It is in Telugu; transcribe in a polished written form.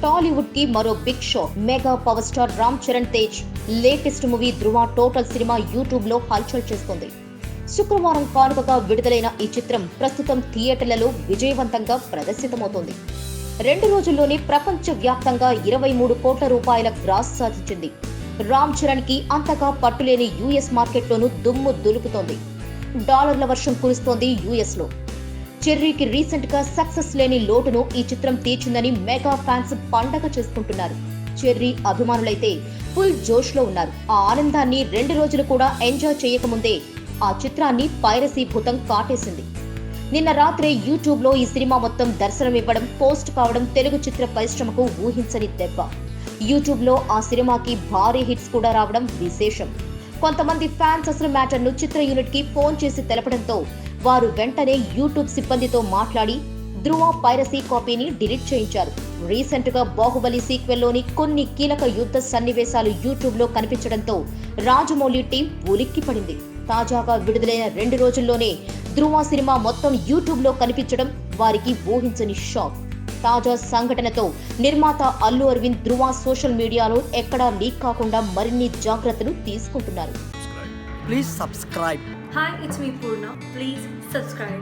టాలీవుడ్ కి మరో big show. Mega power star Ram Charan Tej latest movie Dhruva total cinema YouTube లో హల్చల్ చేస్తుంది. శుక్రవారం కానుకగా విడుదలైన ఈ చిత్రం ప్రస్తుతం థియేటర్లలో విజయవంతంగా ప్రదర్శితమవుతోంది. 2 రోజుల్లోనే ప్రపంచ వ్యాప్తంగా 23 కోట్ల రూపాయల గ్రాస్ సాధించింది. రామ్ చరణ్ కి అంతగా పట్టులేని యుఎస్ మార్కెట్లోనూ దుమ్ము దులుపుతోంది. డాలర్ల వర్షం కురుస్తోంది యుఎస్ లో. చెర్రీకి రీసెంట్ గా సక్సెస్ లేని లోటును ఈ చిత్రం తీర్చిందని మెగా ఫ్యాన్స్ పండగ చేసుకుంటున్నారు. చెర్రీ అభిమానులైతే ఫుల్ జోష్ లో ఉన్నారు. ఆ ఆనందాన్ని 2 రోజులు కూడా ఎంజాయ్ చేయకముందే ఆ చిత్రాన్ని పైరసీ భూతం కాటేసింది. నిన్న రాత్రే యూట్యూబ్ లో ఈ సినిమా మొత్తం దర్శనమివ్వడం, పోస్ట్ కావడం తెలుగు చిత్ర పరిశ్రమకు ఊహించని దెబ్బ. యూట్యూబ్ లో ఆ సినిమాకి భారీ హిట్స్ కూడా రావడం విశేషం. కొంతమంది ఫ్యాన్స్ అసలు మ్యాటర్ ను చిత్ర యూనిట్ కి ఫోన్ చేసి తెలపడంతో వారు వెంటనే యూట్యూబ్ సిబ్బందితో మాట్లాడి ధృవ పైరసీ కాపీని డిలీట్ చేయించారు. రీసెంట్ గా బాహుబలి సీక్వెల్ లోని కొన్ని కీలక యుద్ధ సన్నివేశాలు యూట్యూబ్ లో కనిపించడంతో రాజమౌళి టీం ఉలిక్కిపడింది. తాజాగా విడుదలైన 2 రోజుల్లోనే ధృవ సినిమా మొత్తం యూట్యూబ్ లో కనిపించడం వారికి ఊహించని షాక్. తాజా సంఘటనతో నిర్మాత అల్లు అరవింద్ ధృవ సోషల్ మీడియాలో ఎక్కడా లీక్ కాకుండా మరిన్ని జాగ్రత్తలు తీసుకుంటున్నారు. Please subscribe. Hi, it's me Purna. Please subscribe.